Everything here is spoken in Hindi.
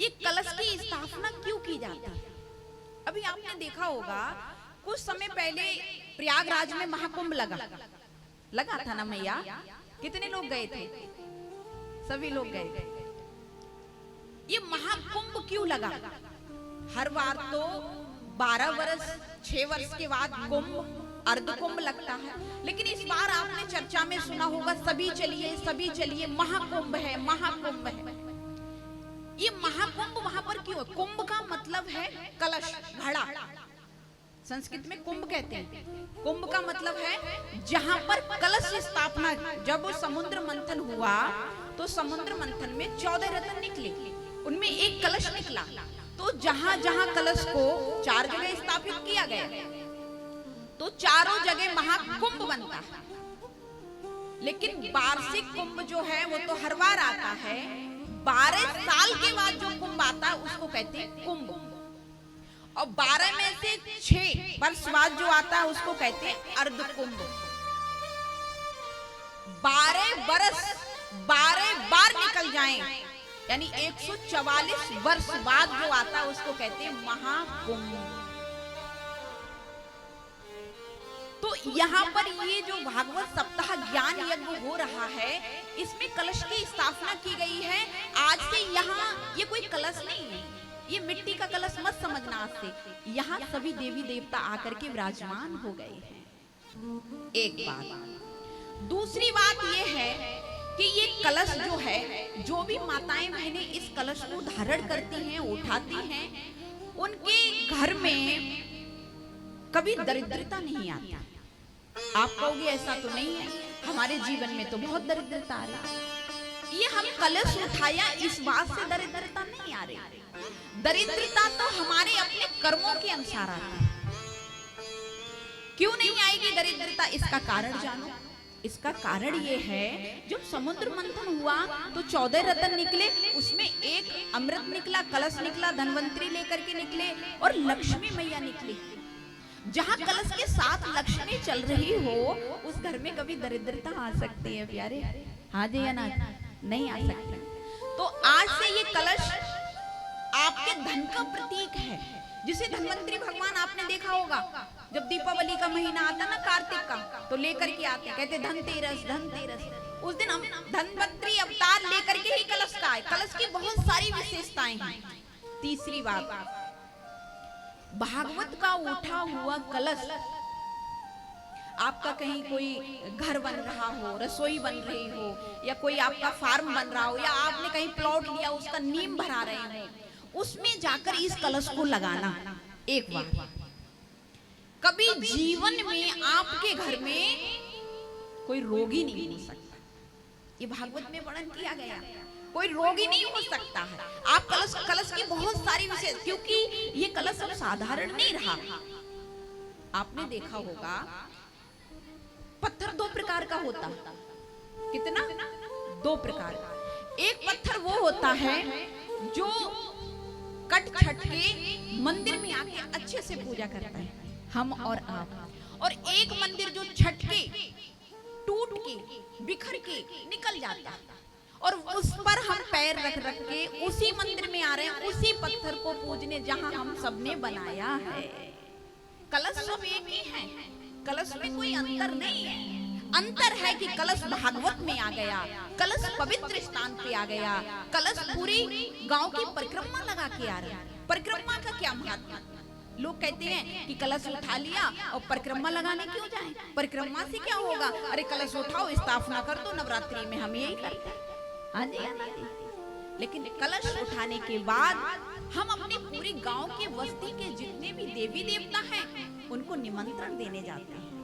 ये कलश की स्थापना क्यों की जाती है? अभी आपने देखा होगा कुछ समय पहले प्रयागराज में महाकुंभ लगा था ना मैया। कितने लोग गए थे? सभी लोग गए। ये महाकुंभ क्यों लगा? हर बार तो 12 वर्ष 6 वर्ष के बाद कुंभ अर्ध कुंभ लगता है, लेकिन इस बार आपने चर्चा में सुना होगा सभी चलिए महाकुंभ है, महाकुंभ है। ये महाकुंभ वहां पर क्यों? कुंभ का मतलब है कलश, घड़ा। संस्कृत में कुंभ कहते हैं। कुंभ का मतलब है जहां पर कलश स्थापना। जब समुद्र मंथन हुआ तो समुद्र मंथन में 14 रत्न निकले, उनमें एक कलश निकला। तो जहां जहां कलश को 4 जगह स्थापित किया गया तो चारों जगह महाकुंभ बनता है। लेकिन वार्षिक कुंभ जो है वो तो हर बार आता है। 12 साल के बाद जो कुंभ आता है उसको कहते हैं कुंभ। और 12 में से 6 वर्ष बाद जो आता है उसको कहते हैं अर्ध कुंभ। 12 वर्ष 12 बार निकल जाएं, यानी 144 वर्ष बाद जो आता है उसको कहते हैं महाकुंभ। तो यहाँ पर ये जो भागवत सप्ताह ज्ञान यज्ञ हो रहा है, इसमें कलश की स्थापना की गई है। आज से यहाँ ये कोई कलश नहीं है, ये मिट्टी का कलश मत समझना। आज से यहाँ सभी देवी देवता आकर के विराजमान हो गए हैं। एक बात। दूसरी बात ये है कि ये कलश जो है, जो भी माताएं बहनें इस कलश को धारण करती हैं, उठाती हैं, उनके घर में कभी दरिद्रता नहीं आती। आप कहोगे ऐसा तो नहीं है, हमारे जीवन में तो बहुत दरिद्रता आ रही। ये हम कलश उठाया इस बात से दरिद्रता नहीं आ रही। दरिद्रता तो हमारे अपने कर्मों के अनुसार आती है। क्यों नहीं आएगी दरिद्रता? इसका कारण जानो। इसका कारण ये है, जब समुद्र मंथन हुआ तो 14 रत्न निकले, उसमें एक अमृत निकला, कलश निकला, धनवंतरी लेकर के निकले और लक्ष्मी मैया निकली। जहाँ कलश के साथ लक्ष्मी चल रही हो उस घर में कभी दरिद्रता आ सकती है प्यारे? हाँ जी या ना? नहीं आ सकती। तो आज से ये कलश आपके धन का प्रतीक है, जिसे धनवंतरी भगवान आपने देखा होगा जब दीपावली का महीना आता ना, कार्तिक का, तो लेकर के आते, कहते धनतेरस धनतेरस। उस दिन हम धनवंतरी अवतार लेकर के ही कलश का है। कलश की बहुत सारी विशेषताएं हैं। तीसरी बात, भागवत का उठा हुआ कलश, आपका कहीं कोई घर बन रहा हो, रसोई बन रही हो, या कोई आपका फार्म बन रहा हो, या आपने कहीं प्लॉट लिया उसका नींव भरा रहे हो, उसमें जाकर इस कलश को लगाना। एक बार कभी जीवन में आपके घर में कोई रोगी नहीं हो सकता। ये भागवत में वर्णन किया गया, कोई रोगी नहीं हो सकता है। आप कलश की बहुत सारी विशेष, क्योंकि ये कलश अब साधारण नहीं रहा। आपने देखा होगा पत्थर 2 प्रकार का होता है। कितना? 2 प्रकार का। एक पत्थर वो होता है जो कट छट के मंदिर में आके अच्छे से पूजा करता है, हम और आप। और एक मंदिर जो छट के, टूट के, बिखर के निकल जाता है, और उस पर हम पैर रख रख के उसी मंदिर में आ रहे हैं, उसी पत्थर को पूजने जहां हम सबने बनाया है। कलश सब एक ही है, कलश में कोई अंतर नहीं है। अंतर है कि कलश भागवत में आ गया, कलश पवित्र स्थान पे आ गया, कलश पूरी गांव की परिक्रमा लगा के आ रहा है। परिक्रमा का क्या महत्व? लोग कहते हैं कि कलश उठा लिया और परिक्रमा लगाने क्यों जाएं? परिक्रमा से क्या होगा? अरे कलश उठाओ, स्थापना कर दो, नवरात्रि में हम यही करते हैं। हाँ जी, हाँ जी। लेकिन कलश उठाने के बाद हम अपने पूरे गांव के बस्ती के जितने भी देवी देवता हैं उनको निमंत्रण देने जाते हैं।